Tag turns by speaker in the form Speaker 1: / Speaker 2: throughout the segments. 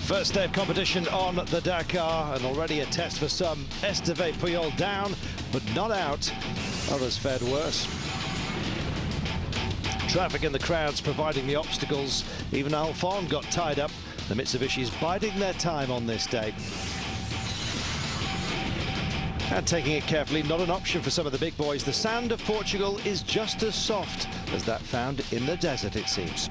Speaker 1: First day of competition on the Dakar, and already a test for some. Esteve Puyol down, but not out. Others fared worse. Traffic in the crowds providing the obstacles. Even Alphon got tied up. The Mitsubishi's biding their time on this day. And taking it carefully, not an option for some of the big boys. The sand of Portugal is just as soft as that found in the desert, it seems.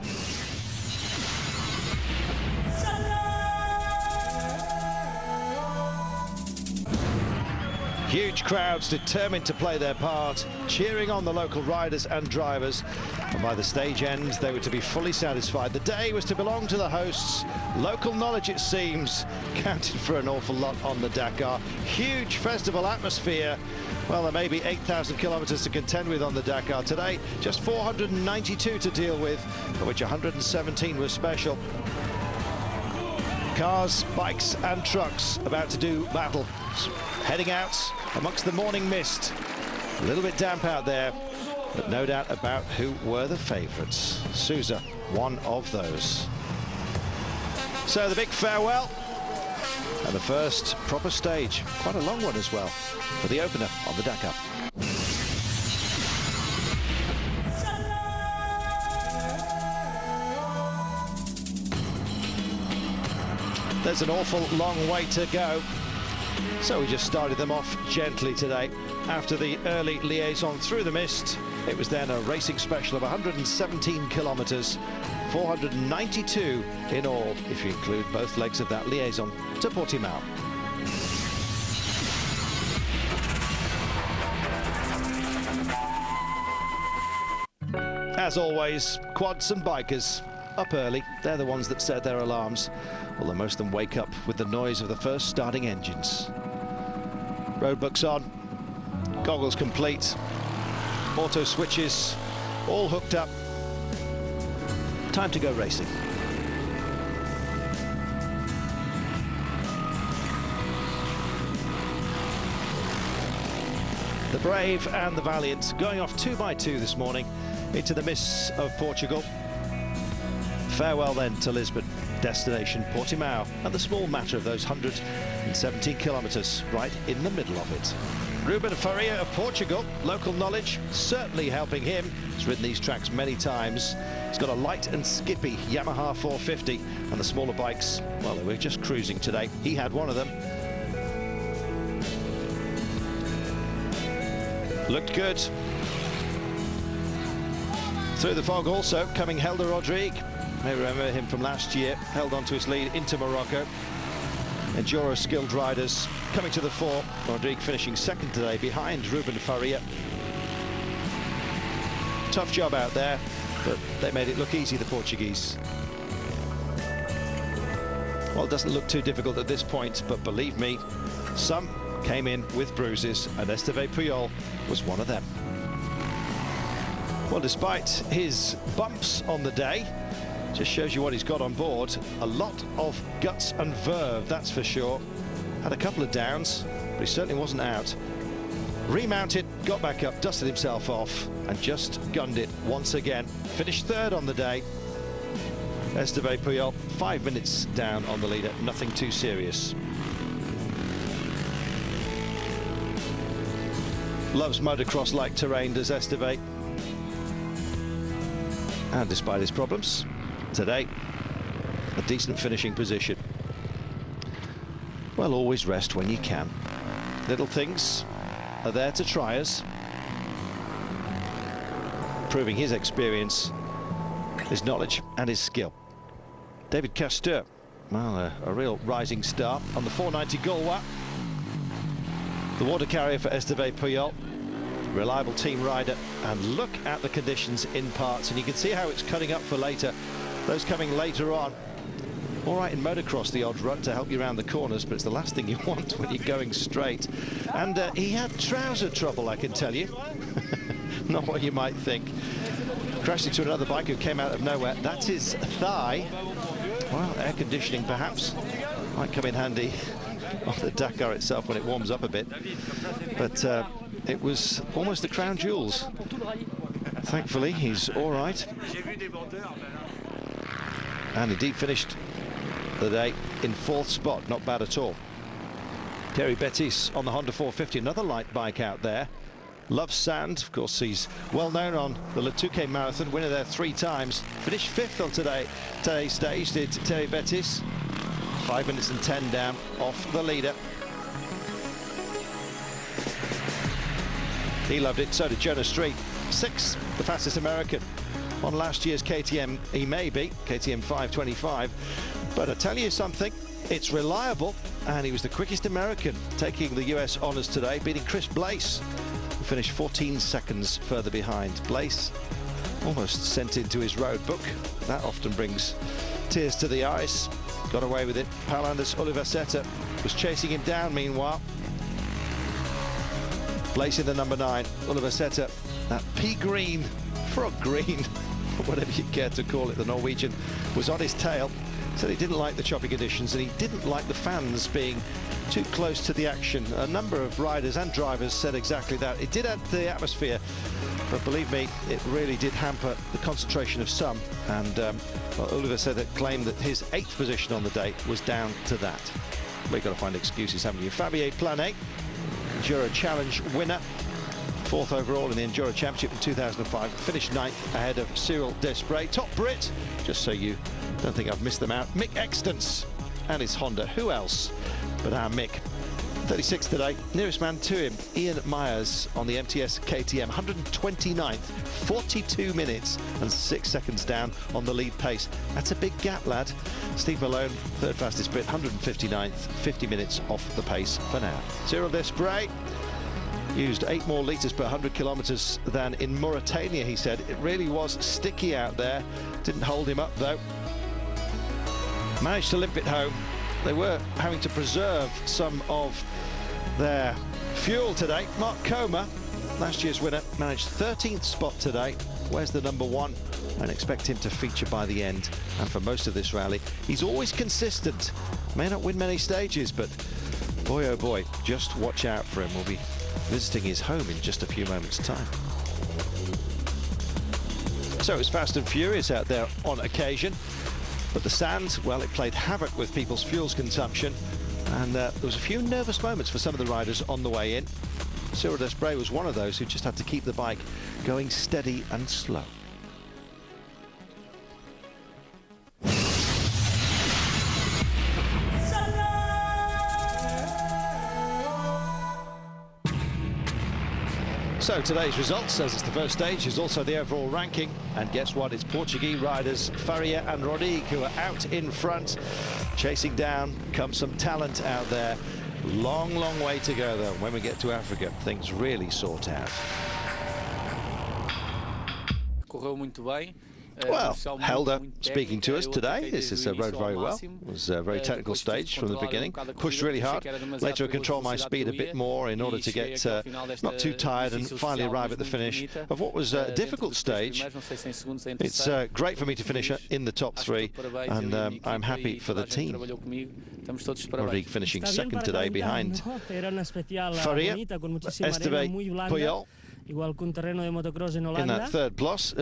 Speaker 1: Huge crowds determined to play their part, cheering on the local riders and drivers. And by the stage end, they were to be fully satisfied. The day was to belong to the hosts. Local knowledge, it seems, counted for an awful lot on the Dakar. Huge festival atmosphere. Well, there may be 8,000 kilometres to contend with on the Dakar today. Just 492 to deal with, of which 117 were special. Cars, bikes and trucks about to do battle. Heading out amongst the morning mist. A little bit damp out there, but no doubt about who were the favourites. Sousa, one of those. So the big farewell and the first proper stage, quite a long one as well, for the opener on the Dakar. There's an awful long way to go. So we just started them off gently today. After the early liaison through the mist, it was then a racing special of 117 kilometres, 492 in all, if you include both legs of that liaison to Portimao. As always, quads and bikers up early. They're the ones that set their alarms, although most of them wake up with the noise of the first starting engines. Roadbooks on, goggles complete, auto switches all hooked up. Time to go racing. The brave and the valiant going off 2 by 2 this morning into the mists of Portugal. Farewell then to Lisbon, destination Portimao, and the small matter of those 117 kilometres right in the middle of it. Ruben Faria of Portugal, local knowledge certainly helping him. He's ridden these tracks many times. He's got a light and skippy Yamaha 450, and the smaller bikes, well, they were just cruising today. He had one of them. Looked good. Through the fog also coming Helder Rodrigue. You may remember him from last year, held on to his lead into Morocco. Enduro skilled riders coming to the fore. Rodrigue finishing second today behind Ruben Faria. Tough job out there, but they made it look easy, the Portuguese. Well, it doesn't look too difficult at this point, but believe me, some came in with bruises, and Esteve Puyol was one of them. Well, despite his bumps on the day, just shows you what he's got on board. A lot of guts and verve, that's for sure. Had a couple of downs, but he certainly wasn't out. Remounted, got back up, dusted himself off, and just gunned it once again. Finished third on the day. Esteve Puyol, 5 minutes down on the leader, nothing too serious. Loves motocross-like terrain, does Esteve. And despite his problems, today, a decent finishing position. Well, always rest when you can. Little things are there to try us. Proving his experience, his knowledge and his skill. David Castor, well, a real rising star on the 490 Gaulois. The water carrier for Esteve Puyol. Reliable team rider, and look at the conditions in parts, and you can see how it's cutting up for later. Those coming later on. All right in motocross, the odd rut to help you around the corners, but it's the last thing you want when you're going straight. And he had trouser trouble, I can tell you. Not what you might think. Crashed into another bike who came out of nowhere. That's his thigh. Well, air conditioning perhaps might come in handy on the Dakar itself when it warms up a bit. But it was almost the crown jewels. Thankfully, he's all right. And indeed finished the day in 4th spot, not bad at all. Terry Bettis on the Honda 450, another light bike out there. Loves sand, of course. He's well known on the Le Touquet Marathon, winner there 3 times. Finished 5th on today's stage, did Terry Bettis. 5 minutes and 10 down off the leader. He loved it, so did Jonas Street. 6th, the fastest American. On last year's KTM, he may be, KTM 525. But I tell you something, it's reliable, and he was the quickest American taking the US honours today, beating Chris Blaise, who finished 14 seconds further behind. Blaise almost sent into his road book. That often brings tears to the eyes. Got away with it. Paulanders Oliverseta was chasing him down meanwhile. Blaise in the number 9. Oliverseta, that pea green, frog green, whatever you care to call it, the Norwegian, was on his tail. Said he didn't like the choppy conditions and he didn't like the fans being too close to the action. A number of riders and drivers said exactly that. It did add to the atmosphere, but believe me, it really did hamper the concentration of some. And Oliver said that claimed that his 8th position on the day was down to that. We've got to find excuses, haven't you? Fabien Planet, Enduro Challenge winner, 4th overall in the Enduro Championship in 2005, finished 9th ahead of Cyril Desprez. Top Brit, just so you don't think I've missed them out, Mick Extance and his Honda. Who else but our Mick? 36th today, nearest man to him, Ian Myers on the MTS KTM, 129th, 42 minutes and 6 seconds down on the lead pace. That's a big gap, lad. Steve Malone, 3rd fastest Brit, 159th, 50 minutes off the pace for now. Cyril Desprez used 8 more litres per 100 kilometres than in Mauritania, he said. It really was sticky out there. Didn't hold him up, though. Managed to limp it home. They were having to preserve some of their fuel today. Mark Comer, last year's winner, managed 13th spot today. Where's the number 1? And expect him to feature by the end. And for most of this rally, he's always consistent. May not win many stages, but boy, oh boy, just watch out for him. We'll be visiting his home in just a few moments' time. So it's fast and furious out there on occasion, but the sand, well, it played havoc with people's fuels consumption, and there was a few nervous moments for some of the riders on the way in. Cyril Desprez was one of those who just had to keep the bike going steady and slow. So today's results, as it's the first stage, is also the overall ranking. And guess what? It's Portuguese riders Faria and Rodrigue who are out in front. Chasing down comes some talent out there. Long, long way to go, though. When we get to Africa, things really sort out.
Speaker 2: Correu muito bem.
Speaker 1: Well, Helder speaking to us today. This is rode very well. It was a very technical stage from the beginning. Pushed really hard. Later I controlled my speed a bit more in order to get not too tired and finally arrive at the finish of what was a difficult stage. It's great for me to finish in the top 3, and I'm happy for the team. Rodrigue finishing 2nd today behind Faria, Esteban Puyol. In that third place,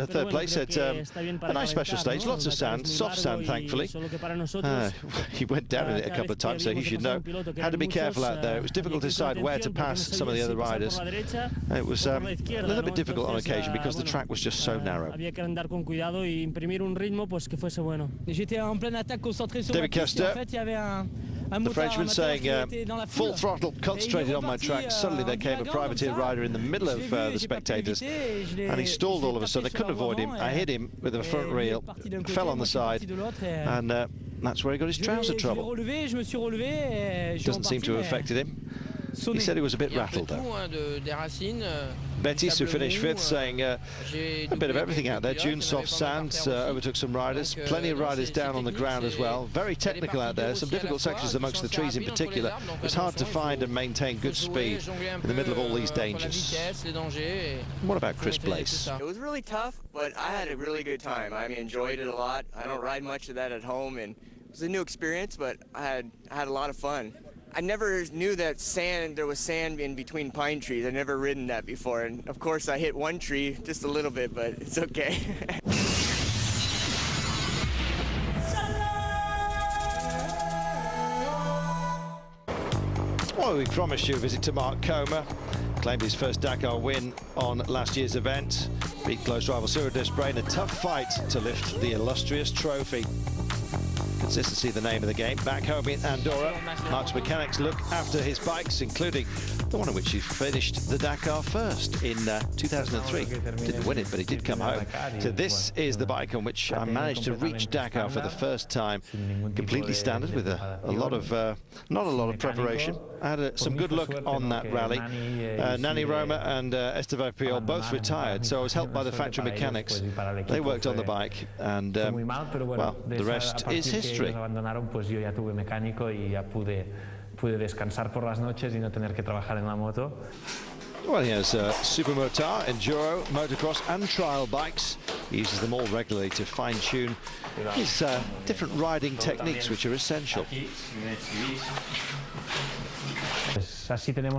Speaker 1: it's a nice special stage, lots of sand, soft sand, thankfully. He went down in it a couple of times, so he should know. Had to be careful out there. It was difficult to decide where to pass some of the other riders. It was a little bit difficult on occasion because the track was just so narrow. David Castor, the Frenchman, saying full throttle, concentrated on my track. Suddenly there came a privateer rider in the middle of the spectators, and he stalled all of a sudden. I couldn't avoid him. I hit him with a front wheel, fell on the side, and that's where he got his trouser trouble. Doesn't seem to have affected him. He said he was a bit rattled, though. Bettis, who finished 5th, saying a bit of everything out there. Dune soft sand overtook some riders. Plenty of riders down on the ground as well. Very technical out there. Some difficult sections amongst the trees in particular. It was hard to find and maintain good speed in the middle of all these dangers. What about Chris Blaise?
Speaker 3: It was really tough, but I had a really good time. I enjoyed it a lot. I don't ride much of that at home, and it was a new experience, but I had a lot of fun. I never knew that there was sand in between pine trees. I'd never ridden that before, and of course I hit one tree just a little bit, but it's okay.
Speaker 1: Well, we promised you a visit to Mark Comer. Claimed his first Dakar win on last year's event. Beat close rival Cyril Desbray in a tough fight to lift the illustrious trophy. Consistency, the name of the game. Back home in Andorra, Mark's mechanics look after his bikes, including the one in which he finished the Dakar first in 2003. Didn't win it, but he did come home. So this is the bike on which I managed to reach Dakar for the first time. Completely standard with a lot of, not a lot of preparation. I had some good luck on that rally. Nani Roma and Esteban Puyol both retired, so I was helped by the factory mechanics. They worked on the bike, and well, the rest is history.
Speaker 4: Abandonaron, pues yo ya tuve mecánico y ya pude descansar por las noches y no tener que trabajar en la moto.
Speaker 1: Well, he has Super Motard, Enduro, Motocross and trial bikes. He uses them all regularly to fine-tune his different riding techniques, which are essential.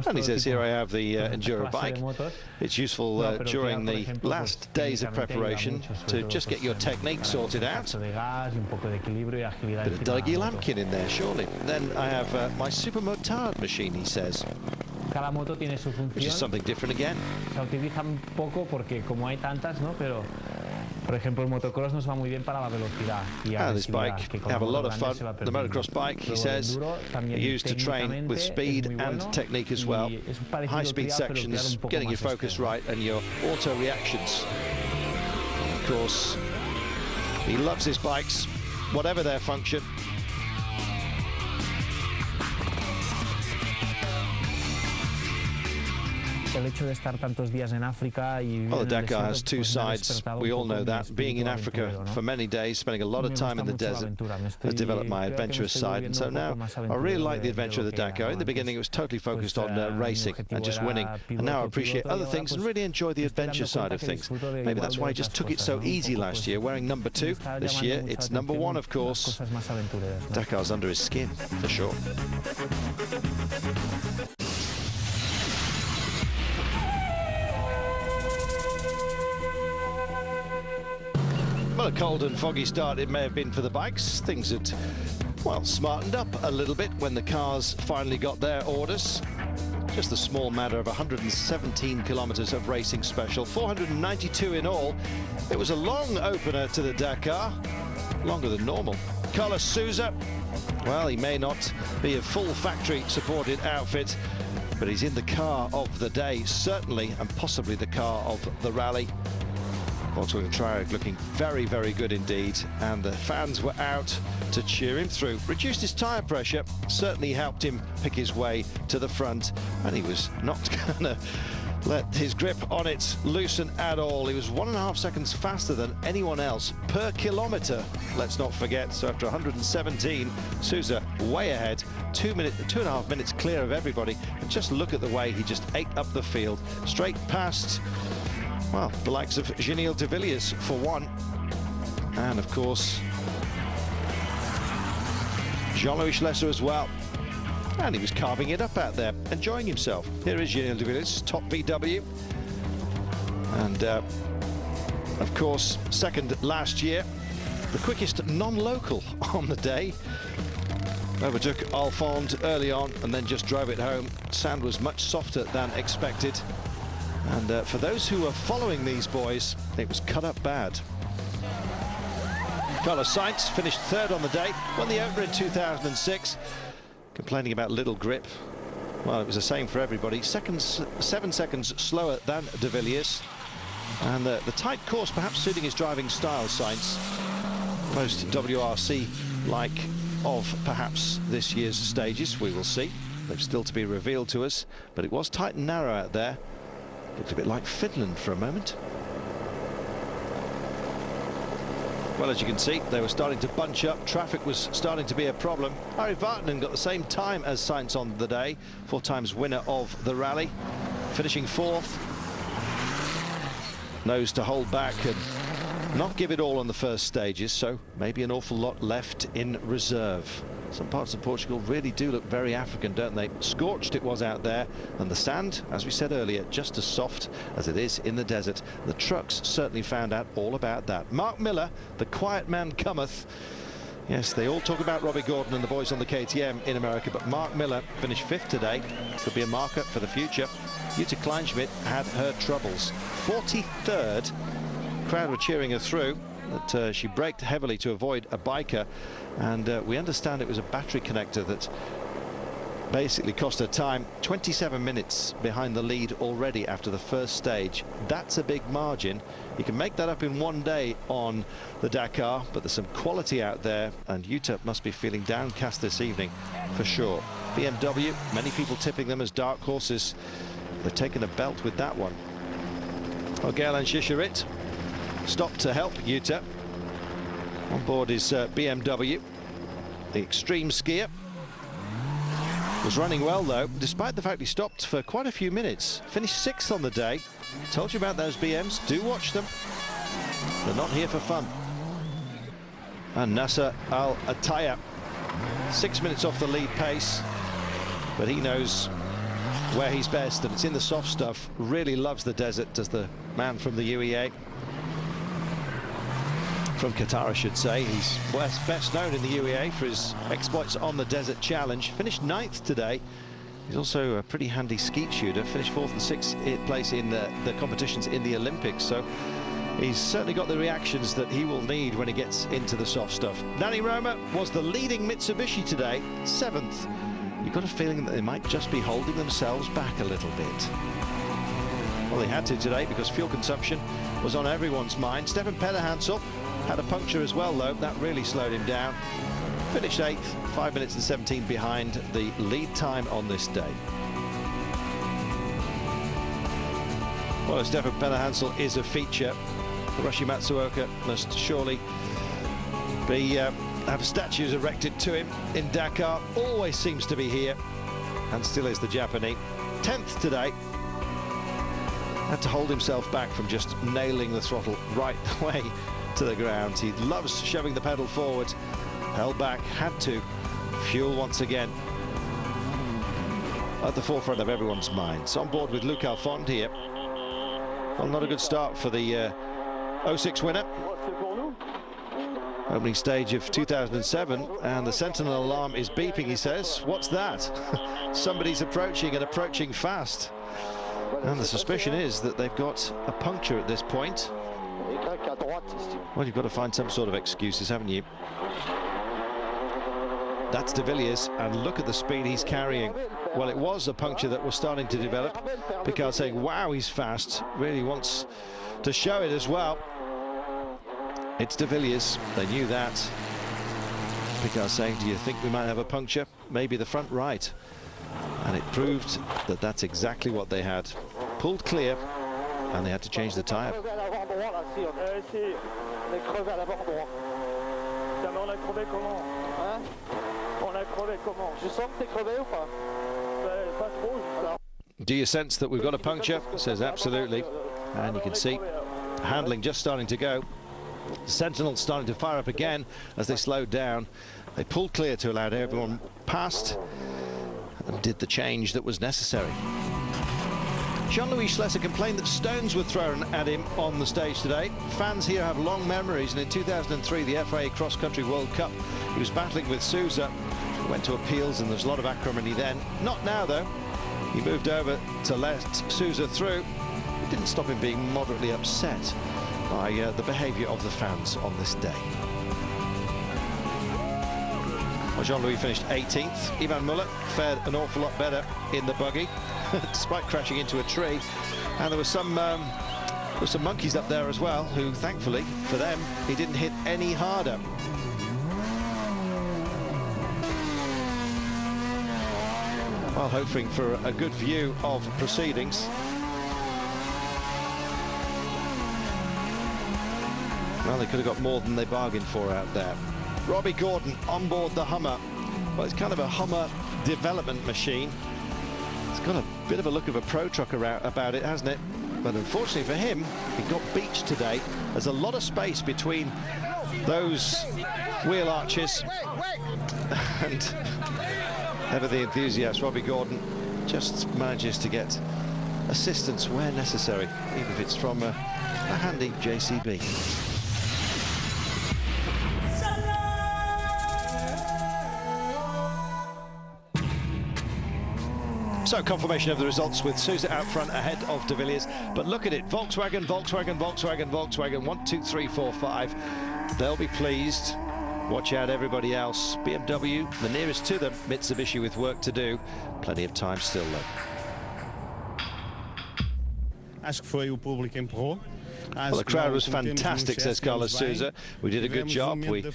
Speaker 1: And he says, here I have the Enduro bike. It's useful during the last days of preparation to just get your technique sorted out. Bit of Dougie Lampkin in there, surely. Then I have my Super Motard machine, he says, which is something different again.
Speaker 4: Se utilizan poco porque como hay tantas, ¿no? Pero por ejemplo, el motocross nos va muy bien para la velocidad y
Speaker 1: this bike have a lot of fun. The motocross bike, he says, used to train with speed and technique as well. High-speed sections, getting your focus right and your auto reactions. Of course, he loves his bikes, whatever their function.
Speaker 4: El hecho de estar tantos días en África y
Speaker 1: well, the Dakar has two sides. We all know that. Being in Africa for many days, spending a lot of time in the desert, has developed my adventurous side. And so now I really like the adventure of the Dakar. In the beginning, it was totally focused on racing and just winning. And now I appreciate other things and really enjoy the adventure side of things. Maybe that's why I just took it so easy last year, wearing number 2. This year, it's number 1, of course. Dakar's under his skin, for sure. Well, a cold and foggy start it may have been for the bikes. Things had, well, smartened up a little bit when the cars finally got their orders. Just a small matter of 117 kilometres of racing special, 492 in all. It was a long opener to the Dakar, longer than normal. Carlos Souza, well, he may not be a full factory-supported outfit, but he's in the car of the day, certainly, and possibly the car of the rally. Volkswagen Triumph looking very, very good indeed, and the fans were out to cheer him through. Reduced his tyre pressure, certainly helped him pick his way to the front, and he was not gonna let his grip on it loosen at all. He was 1.5 seconds faster than anyone else per kilometre, let's not forget. So after 117, Souza way ahead, 2.5 minutes clear of everybody. And just look at the way he just ate up the field, straight past, well, the likes of Gilles de Villiers for one, and of course Jean-Louis Schlesser as well. And he was carving it up out there, enjoying himself. Here is Gilles de Villiers, top VW, and of course second last year, the quickest non-local on the day. Overtook Alfond early on and then just drove it home. Sand was much softer than expected. And for those who are following these boys, it was cut up bad. Carlos Sainz finished third on the day, won the opener in 2006, complaining about little grip. Well, it was the same for everybody. 7 seconds slower than de Villiers. And the tight course perhaps suiting his driving style, Sainz. Most WRC-like of perhaps this year's stages, we will see. They've still to be revealed to us, but it was tight and narrow out there. Looked a bit like Finland for a moment. Well, as you can see, they were starting to bunch up. Traffic was starting to be a problem. Harry Vartanen got the same time as Sainz on the day, 4 times winner of the rally, finishing 4th. Knows to hold back and not give it all on the first stages, so maybe an awful lot left in reserve. Some parts of Portugal really do look very African, don't they? Scorched it was out there, and the sand, as we said earlier, just as soft as it is in the desert. The trucks certainly found out all about that. Mark Miller, the quiet man cometh, Yes, they all talk about Robbie Gordon and the boys on the KTM in America, but Mark Miller finished 5th today. Could be a marker for the future. Jutta Kleinschmidt had her troubles. 43rd. Crowd were cheering her through, but she braked heavily to avoid a biker, and we understand it was a battery connector that basically cost her time. 27 minutes behind the lead already after the first stage. That's a big margin. You can make that up in one day on the Dakar, but there's some quality out there, and Jutta must be feeling downcast this evening for sure. BMW, many people tipping them as dark horses. They've taken a belt with that one. Ogel and Shisharit stopped to help Jutta. On board is BMW. The extreme skier was running well though, despite the fact he stopped for quite a few minutes. Finished 6th on the day. Told you about those BMs. Do watch them. They're not here for fun. And Nasser Al Attaya, 6 minutes off the lead pace, but he knows where he's best, and it's in the soft stuff. Really loves the desert, does the man from the UEA. From Qatar, I should say. He's best known in the UEA for his exploits on the Desert Challenge. Finished 9th today. He's also a pretty handy skeet shooter. Finished 4th and 6th place in the competitions in the Olympics. So he's certainly got the reactions that he will need when he gets into the soft stuff. Nani Roma was the leading Mitsubishi today, 7th. You've got a feeling that they might just be holding themselves back a little bit. Well, they had to today because fuel consumption was on everyone's mind. Stefan Pederhansel had a puncture as well, though. That really slowed him down. Finished 8th, 5 minutes and 17 behind the lead time on this day. Well, Stefan Pederhansel is a feature. Hiroshi Matsuoka must surely be have statues erected to him in Dakar. Always seems to be here, and still is the Japanese. 10th today. Had to hold himself back from just nailing the throttle right the way to the ground. He loves shoving the pedal forward. Held back, had to. Fuel once again at the forefront of everyone's minds. On board with Luc Alfond here. Well, not a good start for the 06 winner. Opening stage of 2007, and the Sentinel alarm is beeping, he says. What's that? Somebody's approaching, and approaching fast. And the suspicion is that they've got a puncture at this point. Well, you've got to find some sort of excuses, haven't you? That's de Villiers, and look at the speed he's carrying. Well, it was a puncture that was starting to develop. Picard saying, wow, he's fast. Really wants to show it as well. It's de Villiers. They knew that. Picard saying, do you think we might have a puncture? Maybe the front right. And it proved that that's exactly what they had. Pulled clear, and they had to change the tyre. Do you sense that we've got a puncture? Says absolutely. And you can see handling just starting to go. Sentinel starting to fire up again as they slowed down. They pulled clear to allow everyone past and did the change that was necessary. Jean-Louis Schlesser complained that stones were thrown at him on the stage today. Fans here have long memories, and in 2003, the FIA Cross Country World Cup, he was battling with Sousa. He went to appeals, and there was a lot of acrimony then. Not now, though. He moved over to let Sousa through. It didn't stop him being moderately upset by the behaviour of the fans on this day. Well, Jean-Louis finished 18th. Ivan Muller fared an awful lot better in the buggy, despite crashing into a tree. And there was some monkeys up there as well, who, thankfully for them, he didn't hit any harder. While hoping for a good view of proceedings. Well, they could have got more than they bargained for out there. Robbie Gordon on board the Hummer. Well, it's kind of a Hummer development machine. It's got a bit of a look of a pro truck about it, hasn't it? But unfortunately for him, he got beached today. There's a lot of space between those wheel arches. And ever the enthusiast, Robbie Gordon just manages to get assistance where necessary, even if it's from a handy JCB. So confirmation of the results with Sousa out front ahead of De Villiers. But look at it, Volkswagen, Volkswagen, Volkswagen, Volkswagen, 1, 2, 3, 4, 5. They'll be pleased. Watch out everybody else. BMW, the nearest to them, Mitsubishi with work to do. Plenty of time still though.
Speaker 5: Acho que foi o público empurrou.
Speaker 1: Well, the crowd was fantastic, says Carlos Sousa. We did a good job. We had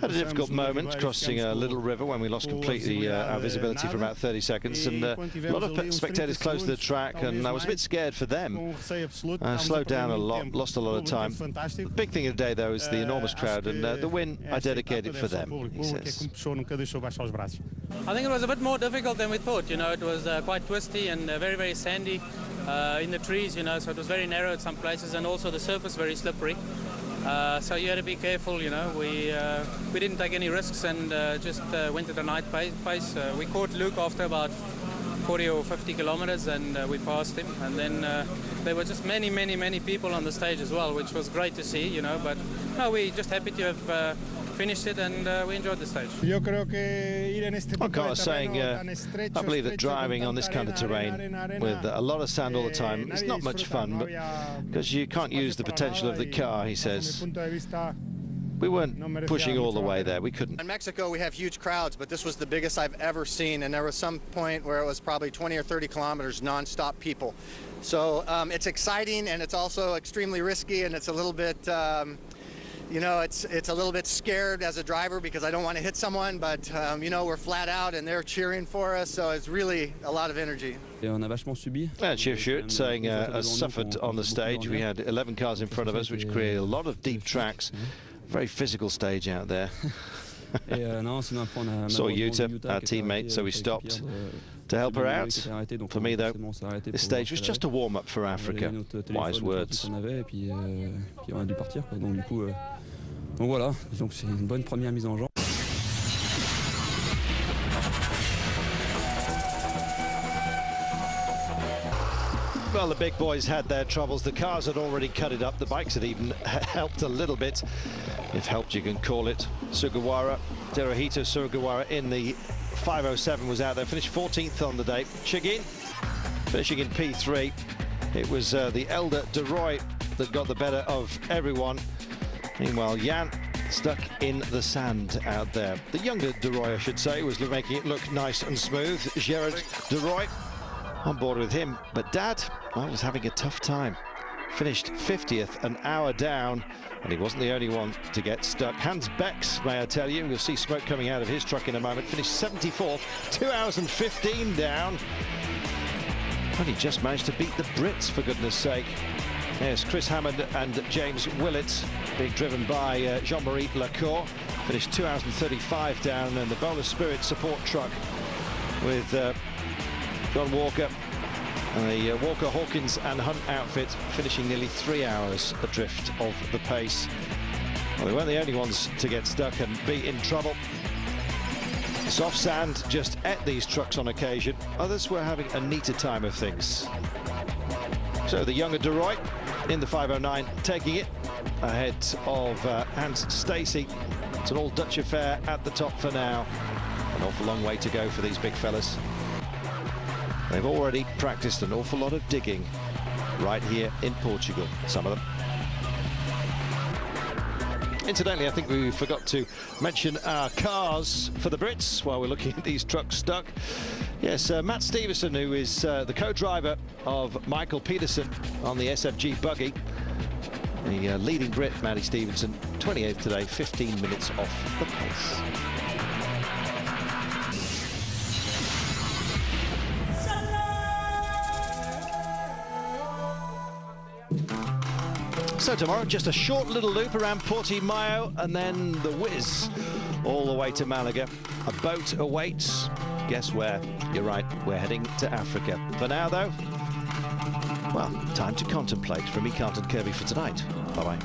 Speaker 1: a difficult moment crossing a little river when we lost completely our visibility for about 30 seconds, and a lot of spectators close to the track, and I was a bit scared for them. Slowed down a lot, lost a lot of time. The big thing of the day, though, is the enormous crowd, and the win I dedicated for them, he says.
Speaker 2: I think it was a bit more difficult than we thought. You know, it was quite twisty and very, very sandy in the trees, you know, so it was very narrow at some places, and also the surface very slippery. So you had to be careful, you know. We didn't take any risks and just went at a night pace. We caught Luke after about 40 or 50 kilometers, and we passed him. And then there were just many people on the stage as well, which was great to see, you know. But no, we're just happy to have finished it, and we enjoyed the stage.
Speaker 1: One car saying, I believe that driving on this kind of terrain with a lot of sand all the time is not much fun, but because you can't use the potential of the car, he says. We weren't pushing all the way there, we couldn't.
Speaker 6: In Mexico we have huge crowds, but this was the biggest I've ever seen, and there was some point where it was probably 20 or 30 kilometers non-stop people. So it's exciting, and it's also extremely risky, and it's a little bit you know, it's a little bit scared as a driver because I don't want to hit someone, but you know, we're flat out and they're cheering for us, so it's really a lot of energy.
Speaker 1: Chief Stewart saying suffered on the stage. We had 11 cars in front of us, which created a lot of deep tracks. Very physical stage out there. Saw Yuta, our teammate, so we stopped to help her out. For me, though, this stage was just a warm-up for Africa. Wise words.
Speaker 7: Donc voilà, donc c'est une bonne première mise en jambe.
Speaker 1: Well, the big boys had their troubles. The cars had already cut it up. The bikes had even helped a little bit, if helped you can call it. Sugawara, Teruhito Sugawara in the 507 was out there, finished 14th on the day. Chigin finishing in P3. It was the elder De Roy that got the better of everyone. Meanwhile, Jan stuck in the sand out there. The younger De Roy, I should say, was making it look nice and smooth. Gerard De Roy on board with him, but Dad, was having a tough time. Finished 50th, an hour down, and he wasn't the only one to get stuck. Hans Becks, may I tell you, you'll see smoke coming out of his truck in a moment, finished 74th, 2 hours and 15 down. But he just managed to beat the Brits, for goodness sake. Yes, Chris Hammond and James Willett being driven by Jean-Marie Lacour. Finished 2 hours and 35 down, and the Bowler Spirit support truck with John Walker and the Walker, Hawkins and Hunt outfit finishing nearly 3 hours adrift of the pace. Well, they weren't the only ones to get stuck and be in trouble. Soft sand just ate these trucks on occasion. Others were having a neater time of things. So the younger De Roy in the 509 taking it ahead of Hans Stacey. It's an all Dutch affair at the top for now. An awful long way to go for these big fellas. They've already practiced an awful lot of digging right here in Portugal, some of them. Incidentally, I think we forgot to mention our cars for the Brits while we're looking at these trucks stuck. Yes, Matt Stevenson, who is the co-driver of Michael Peterson on the SFG buggy. The leading Brit, Matty Stevenson, 28th today, 15 minutes off the pace. So tomorrow, just a short little loop around Portimao and then the whiz all the way to Malaga. A boat awaits. Guess where? You're right, we're heading to Africa. For now, though, well, time to contemplate. From me, Carlton Kirby, for tonight. Bye-bye.